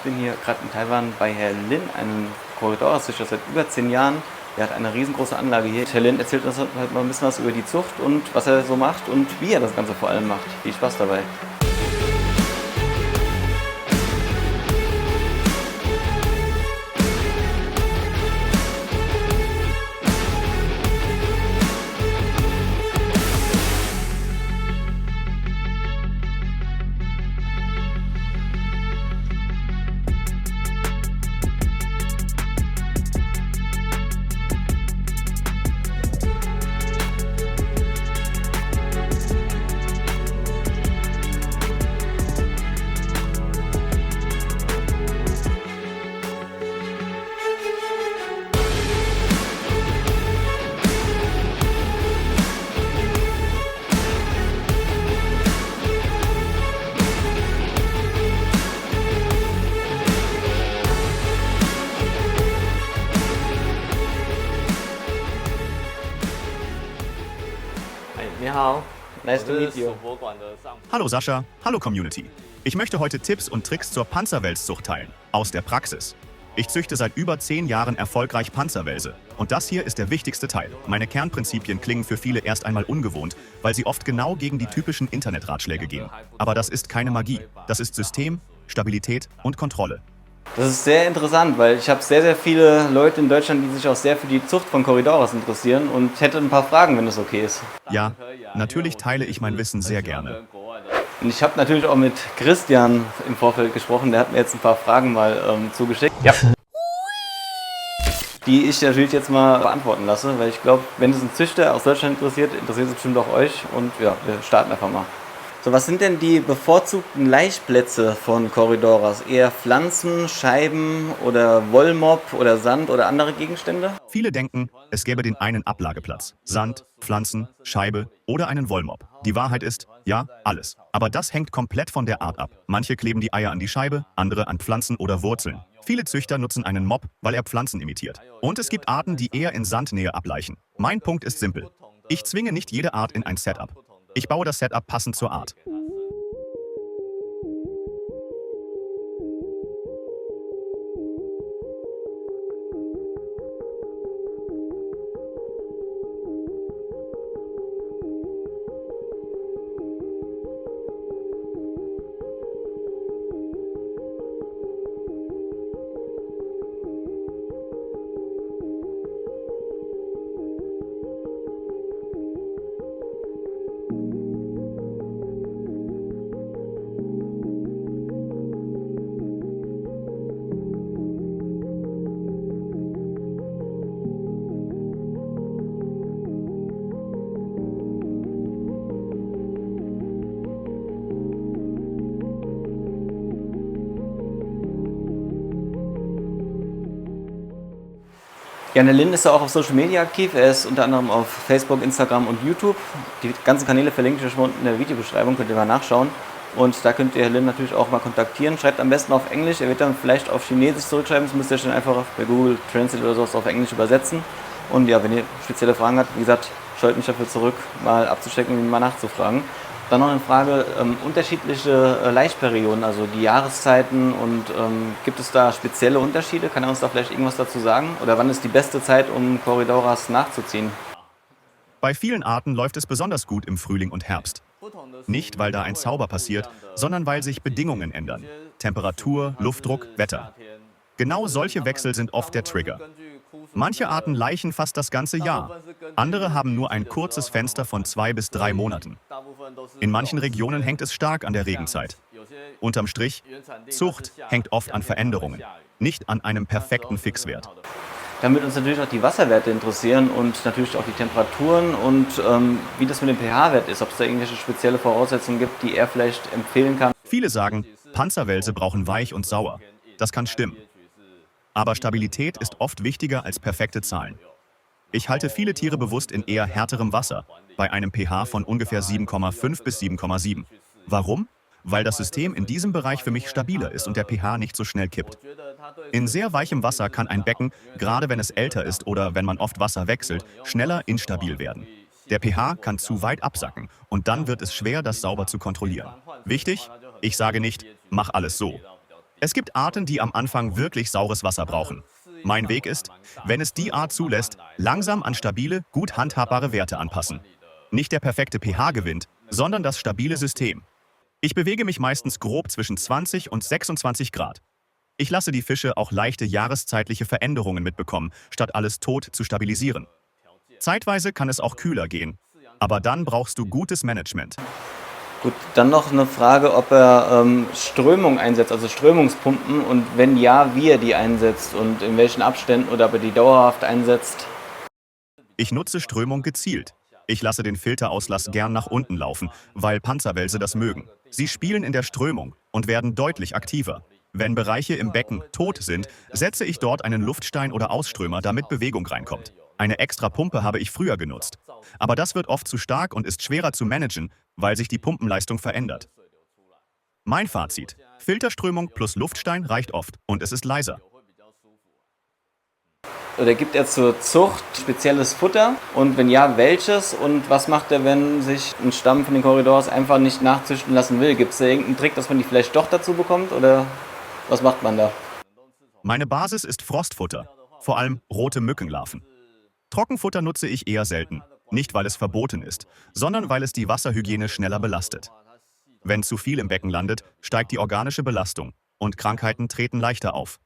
bin hier gerade in Taiwan bei Herrn Lin, einem Corridoras-Züchter seit über 10 Jahren. Der hat eine riesengroße Anlage hier. Herr Lin erzählt uns halt mal ein bisschen was über die Zucht und was er so macht und wie er das Ganze vor allem macht. Viel Spaß dabei. Ni hao. Nice to meet you. Hallo Sascha, hallo Community. Ich möchte heute Tipps und Tricks zur Panzerwelszucht teilen, aus der Praxis. Ich züchte seit über 10 Jahren erfolgreich Panzerwälse. Und das hier ist der wichtigste Teil. Meine Kernprinzipien klingen für viele erst einmal ungewohnt, weil sie oft genau gegen die typischen Internetratschläge gehen. Aber das ist keine Magie. Das ist System, Stabilität und Kontrolle. Das ist sehr interessant, weil ich habe sehr, sehr viele Leute in Deutschland, die sich auch sehr für die Zucht von Corridoras interessieren und hätte ein paar Fragen, wenn es okay ist. Ja, natürlich teile ich mein Wissen sehr gerne. Und ich habe natürlich auch mit Christian im Vorfeld gesprochen, der hat mir jetzt ein paar Fragen mal zugeschickt. Ja. Die ich natürlich jetzt mal beantworten lasse, weil ich glaube, wenn es ein Züchter aus Deutschland interessiert es bestimmt auch euch und ja, wir starten einfach mal. So, was sind denn die bevorzugten Laichplätze von Corridoras? Eher Pflanzen, Scheiben oder Wollmopp oder Sand oder andere Gegenstände? Viele denken, es gäbe den einen Ablageplatz. Sand, Pflanzen, Scheibe oder einen Wollmopp. Die Wahrheit ist, ja, alles. Aber das hängt komplett von der Art ab. Manche kleben die Eier an die Scheibe, andere an Pflanzen oder Wurzeln. Viele Züchter nutzen einen Mopp, weil er Pflanzen imitiert. Und es gibt Arten, die eher in Sandnähe ableichen. Mein Punkt ist simpel. Ich zwinge nicht jede Art in ein Setup. Ich baue das Setup passend zur Art. Ja, der Lin ist ja auch auf Social Media aktiv. Er ist unter anderem auf Facebook, Instagram und YouTube. Die ganzen Kanäle verlinke ich euch mal unten in der Videobeschreibung, könnt ihr mal nachschauen. Und da könnt ihr Herrn Lin natürlich auch mal kontaktieren. Schreibt am besten auf Englisch, er wird dann vielleicht auf Chinesisch zurückschreiben. Das müsst ihr dann einfach bei Google Translate oder sowas auf Englisch übersetzen. Und ja, wenn ihr spezielle Fragen habt, wie gesagt, scheut mich dafür zurück, mal abzustecken und mal nachzufragen. Dann noch eine Frage, unterschiedliche Laichperioden, also die Jahreszeiten und gibt es da spezielle Unterschiede? Kann er uns da vielleicht irgendwas dazu sagen? Oder wann ist die beste Zeit, um Corridoras nachzuziehen? Bei vielen Arten läuft es besonders gut im Frühling und Herbst. Nicht, weil da ein Zauber passiert, sondern weil sich Bedingungen ändern. Temperatur, Luftdruck, Wetter. Genau solche Wechsel sind oft der Trigger. Manche Arten laichen fast das ganze Jahr. Andere haben nur ein kurzes Fenster von 2 bis 3 Monaten. In manchen Regionen hängt es stark an der Regenzeit. Unterm Strich, Zucht hängt oft an Veränderungen, nicht an einem perfekten Fixwert. Damit uns natürlich auch die Wasserwerte interessieren und natürlich auch die Temperaturen und wie das mit dem pH-Wert ist, ob es da irgendwelche spezielle Voraussetzungen gibt, die er vielleicht empfehlen kann. Viele sagen, Panzerwälse brauchen weich und sauer. Das kann stimmen. Aber Stabilität ist oft wichtiger als perfekte Zahlen. Ich halte viele Tiere bewusst in eher härterem Wasser, bei einem pH von ungefähr 7,5 bis 7,7. Warum? Weil das System in diesem Bereich für mich stabiler ist und der pH nicht so schnell kippt. In sehr weichem Wasser kann ein Becken, gerade wenn es älter ist oder wenn man oft Wasser wechselt, schneller instabil werden. Der pH kann zu weit absacken und dann wird es schwer, das sauber zu kontrollieren. Wichtig? Ich sage nicht, mach alles so. Es gibt Arten, die am Anfang wirklich saures Wasser brauchen. Mein Weg ist, wenn es die Art zulässt, langsam an stabile, gut handhabbare Werte anpassen. Nicht der perfekte pH gewinnt, sondern das stabile System. Ich bewege mich meistens grob zwischen 20 und 26 Grad. Ich lasse die Fische auch leichte jahreszeitliche Veränderungen mitbekommen, statt alles tot zu stabilisieren. Zeitweise kann es auch kühler gehen, aber dann brauchst du gutes Management. Gut, dann noch eine Frage, ob er Strömung einsetzt, also Strömungspumpen, und wenn ja, wie er die einsetzt und in welchen Abständen oder ob er die dauerhaft einsetzt. Ich nutze Strömung gezielt. Ich lasse den Filterauslass gern nach unten laufen, weil Panzerwälse das mögen. Sie spielen in der Strömung und werden deutlich aktiver. Wenn Bereiche im Becken tot sind, setze ich dort einen Luftstein oder Ausströmer, damit Bewegung reinkommt. Eine extra Pumpe habe ich früher genutzt. Aber das wird oft zu stark und ist schwerer zu managen, weil sich die Pumpenleistung verändert. Mein Fazit: Filterströmung plus Luftstein reicht oft und es ist leiser. Oder gibt er zur Zucht spezielles Futter? Und wenn ja, welches? Und was macht er, wenn sich ein Stamm von den Corridors einfach nicht nachzüchten lassen will? Gibt es da irgendeinen Trick, dass man die vielleicht doch dazu bekommt? Oder was macht man da? Meine Basis ist Frostfutter, vor allem rote Mückenlarven. Trockenfutter nutze ich eher selten, nicht weil es verboten ist, sondern weil es die Wasserhygiene schneller belastet. Wenn zu viel im Becken landet, steigt die organische Belastung und Krankheiten treten leichter auf.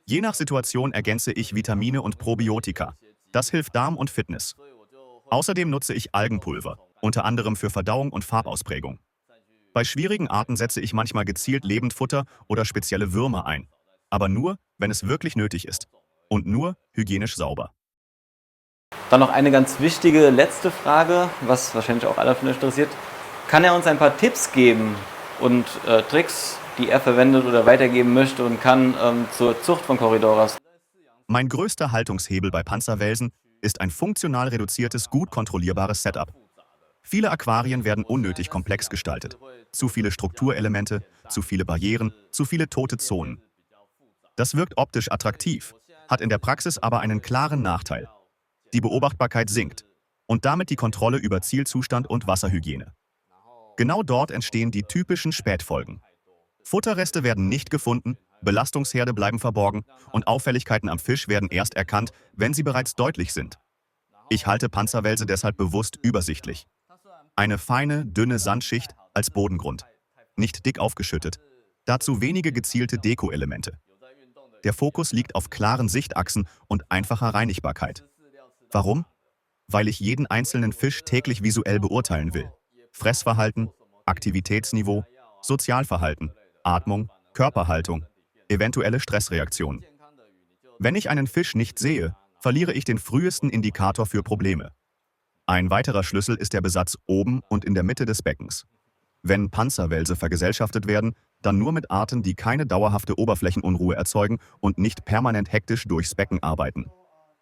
Je nach Situation ergänze ich Vitamine und Probiotika. Das hilft Darm und Fitness. Außerdem nutze ich Algenpulver, unter anderem für Verdauung und Farbausprägung. Bei schwierigen Arten setze ich manchmal gezielt Lebendfutter oder spezielle Würmer ein. Aber nur, wenn es wirklich nötig ist. Und nur hygienisch sauber. Dann noch eine ganz wichtige letzte Frage, was wahrscheinlich auch alle von euch interessiert. Kann er uns ein paar Tipps geben und Tricks, die er verwendet oder weitergeben möchte und kann zur Zucht von Corridoras? Mein größter Haltungshebel bei Panzerwelsen ist ein funktional reduziertes, gut kontrollierbares Setup. Viele Aquarien werden unnötig komplex gestaltet. Zu viele Strukturelemente, zu viele Barrieren, zu viele tote Zonen. Das wirkt optisch attraktiv, hat in der Praxis aber einen klaren Nachteil. Die Beobachtbarkeit sinkt und damit die Kontrolle über Zielzustand und Wasserhygiene. Genau dort entstehen die typischen Spätfolgen. Futterreste werden nicht gefunden, Belastungsherde bleiben verborgen und Auffälligkeiten am Fisch werden erst erkannt, wenn sie bereits deutlich sind. Ich halte Panzerwälse deshalb bewusst übersichtlich. Eine feine, dünne Sandschicht als Bodengrund. Nicht dick aufgeschüttet. Dazu wenige gezielte Deko-Elemente. Der Fokus liegt auf klaren Sichtachsen und einfacher Reinigbarkeit. Warum? Weil ich jeden einzelnen Fisch täglich visuell beurteilen will. Fressverhalten, Aktivitätsniveau, Sozialverhalten, Atmung, Körperhaltung, eventuelle Stressreaktionen. Wenn ich einen Fisch nicht sehe, verliere ich den frühesten Indikator für Probleme. Ein weiterer Schlüssel ist der Besatz oben und in der Mitte des Beckens. Wenn Panzerwälse vergesellschaftet werden, dann nur mit Arten, die keine dauerhafte Oberflächenunruhe erzeugen und nicht permanent hektisch durchs Becken arbeiten.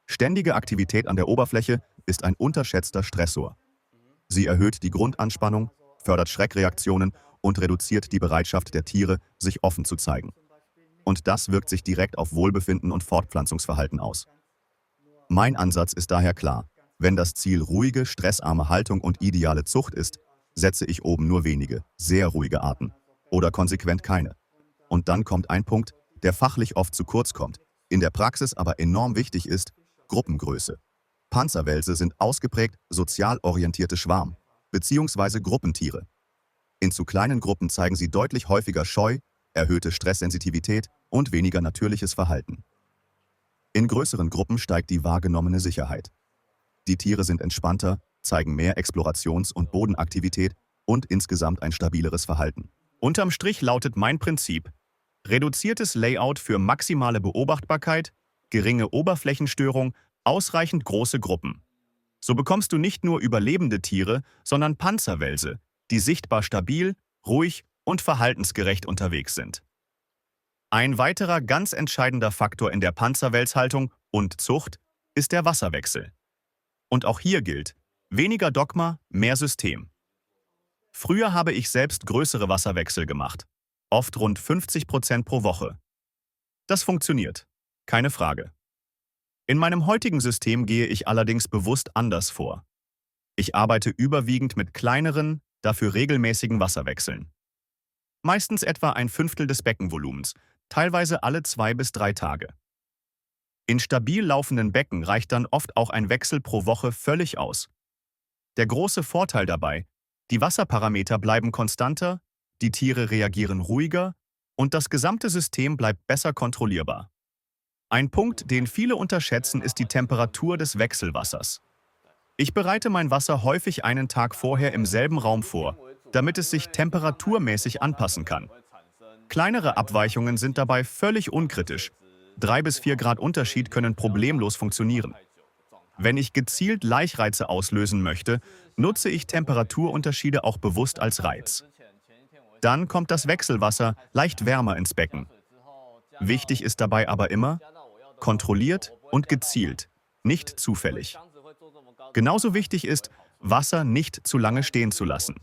Ständige Aktivität an der Oberfläche ist ein unterschätzter Stressor. Sie erhöht die Grundanspannung, fördert Schreckreaktionen und reduziert die Bereitschaft der Tiere, sich offen zu zeigen. Und das wirkt sich direkt auf Wohlbefinden und Fortpflanzungsverhalten aus. Mein Ansatz ist daher klar: Wenn das Ziel ruhige, stressarme Haltung und ideale Zucht ist, setze ich oben nur wenige, sehr ruhige Arten oder konsequent keine. Und dann kommt ein Punkt, der fachlich oft zu kurz kommt, in der Praxis aber enorm wichtig ist: Gruppengröße. Panzerwälse sind ausgeprägt sozial orientierte Schwarm- bzw. Gruppentiere. In zu kleinen Gruppen zeigen sie deutlich häufiger Scheu, erhöhte Stresssensitivität und weniger natürliches Verhalten. In größeren Gruppen steigt die wahrgenommene Sicherheit. Die Tiere sind entspannter, zeigen mehr Explorations- und Bodenaktivität und insgesamt ein stabileres Verhalten. Unterm Strich lautet mein Prinzip: reduziertes Layout für maximale Beobachtbarkeit, geringe Oberflächenstörung, ausreichend große Gruppen. So bekommst du nicht nur überlebende Tiere, sondern Panzerwälse, die sichtbar stabil, ruhig und verhaltensgerecht unterwegs sind. Ein weiterer ganz entscheidender Faktor in der Panzerwelshaltung und Zucht ist der Wasserwechsel. Und auch hier gilt: weniger Dogma, mehr System. Früher habe ich selbst größere Wasserwechsel gemacht, oft rund 50% pro Woche. Das funktioniert, keine Frage. In meinem heutigen System gehe ich allerdings bewusst anders vor. Ich arbeite überwiegend mit kleineren, dafür regelmäßigen Wasserwechseln. Meistens etwa ein Fünftel des Beckenvolumens, teilweise alle 2 bis 3 Tage. In stabil laufenden Becken reicht dann oft auch ein Wechsel pro Woche völlig aus. Der große Vorteil dabei: die Wasserparameter bleiben konstanter, die Tiere reagieren ruhiger und das gesamte System bleibt besser kontrollierbar. Ein Punkt, den viele unterschätzen, ist die Temperatur des Wechselwassers. Ich bereite mein Wasser häufig einen Tag vorher im selben Raum vor, damit es sich temperaturmäßig anpassen kann. Kleinere Abweichungen sind dabei völlig unkritisch. 3 bis 4 Grad Unterschied können problemlos funktionieren. Wenn ich gezielt Laichreize auslösen möchte, nutze ich Temperaturunterschiede auch bewusst als Reiz. Dann kommt das Wechselwasser leicht wärmer ins Becken. Wichtig ist dabei aber immer: kontrolliert und gezielt, nicht zufällig. Genauso wichtig ist, Wasser nicht zu lange stehen zu lassen.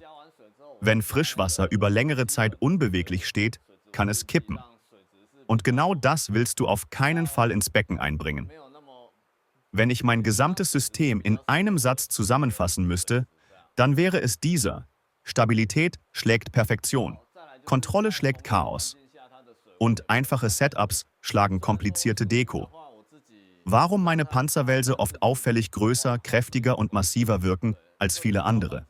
Wenn Frischwasser über längere Zeit unbeweglich steht, kann es kippen. Und genau das willst du auf keinen Fall ins Becken einbringen. Wenn ich mein gesamtes System in einem Satz zusammenfassen müsste, dann wäre es dieser: Stabilität schlägt Perfektion, Kontrolle schlägt Chaos und einfache Setups schlagen komplizierte Deko. Warum meine Panzerwälse oft auffällig größer, kräftiger und massiver wirken als viele andere?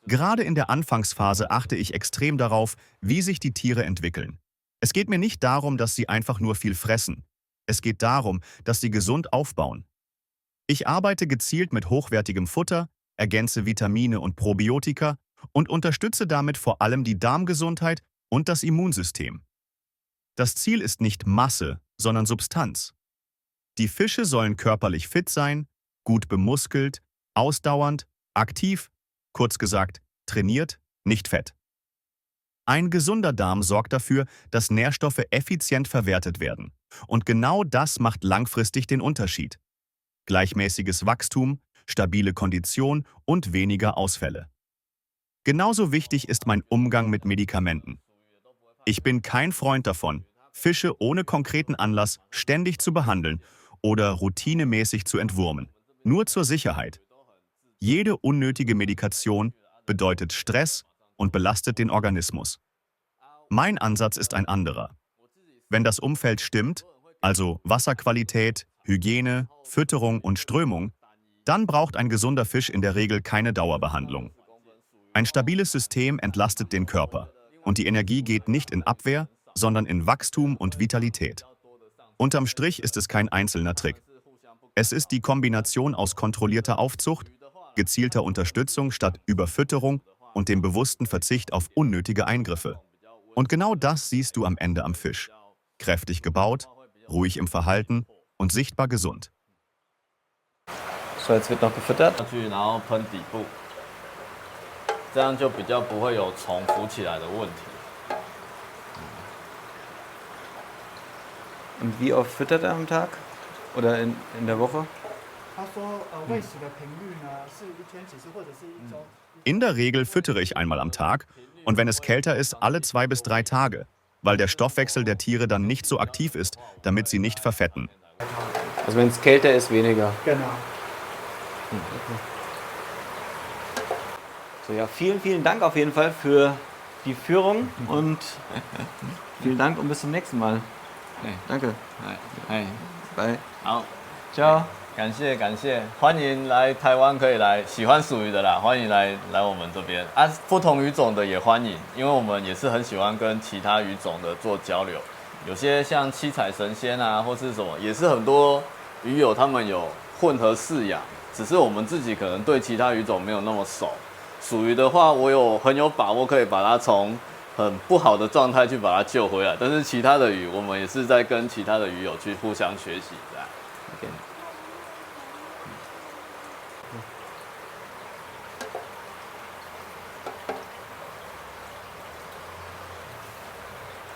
Gerade in der Anfangsphase achte ich extrem darauf, wie sich die Tiere entwickeln. Es geht mir nicht darum, dass sie einfach nur viel fressen. Es geht darum, dass sie gesund aufbauen. Ich arbeite gezielt mit hochwertigem Futter, ergänze Vitamine und Probiotika und unterstütze damit vor allem die Darmgesundheit und das Immunsystem. Das Ziel ist nicht Masse, sondern Substanz. Die Fische sollen körperlich fit sein, gut bemuskelt, ausdauernd, aktiv, kurz gesagt, trainiert, nicht fett. Ein gesunder Darm sorgt dafür, dass Nährstoffe effizient verwertet werden. Und genau das macht langfristig den Unterschied. Gleichmäßiges Wachstum, stabile Kondition und weniger Ausfälle. Genauso wichtig ist mein Umgang mit Medikamenten. Ich bin kein Freund davon, Fische ohne konkreten Anlass ständig zu behandeln oder routinemäßig zu entwurmen. Nur zur Sicherheit. Jede unnötige Medikation bedeutet Stress und belastet den Organismus. Mein Ansatz ist ein anderer. Wenn das Umfeld stimmt, also Wasserqualität, Hygiene, Fütterung und Strömung, dann braucht ein gesunder Fisch in der Regel keine Dauerbehandlung. Ein stabiles System entlastet den Körper und die Energie geht nicht in Abwehr, sondern in Wachstum und Vitalität. Unterm Strich ist es kein einzelner Trick. Es ist die Kombination aus kontrollierter Aufzucht, gezielter Unterstützung statt Überfütterung und dem bewussten Verzicht auf unnötige Eingriffe. Und genau das siehst du am Ende am Fisch. Kräftig gebaut, ruhig im Verhalten und sichtbar gesund. So, jetzt wird noch gefüttert. 然后喷底部，这样就比较不会有虫浮起来的问题。 Und wie oft füttert er am Tag? Oder in der Woche? 他说，喂食的频率呢是一天几次或者是一周。 In der Regel füttere ich einmal am Tag und wenn es kälter ist, alle 2 bis 3 Tage, weil der Stoffwechsel der Tiere dann nicht so aktiv ist, damit sie nicht verfetten. Also wenn es kälter ist, weniger. Genau. So, ja, vielen, vielen Dank auf jeden Fall für die Führung und vielen Dank und bis zum nächsten Mal. Danke. 哎， Bye. 好， Ciao. 感谢感谢，欢迎来台湾，可以来喜欢属鱼的啦，欢迎来我们这边啊，不同鱼种的也欢迎，因为我们也是很喜欢跟其他鱼种的做交流。有些像七彩神仙啊，或是什么，也是很多鱼友他们有混合饲养，只是我们自己可能对其他鱼种没有那么熟。属鱼的话，我很有把握可以把它从很不好的状态去把它救回来，但是其他的鱼，我们也是在跟其他的鱼友去互相学习这样。 Okay.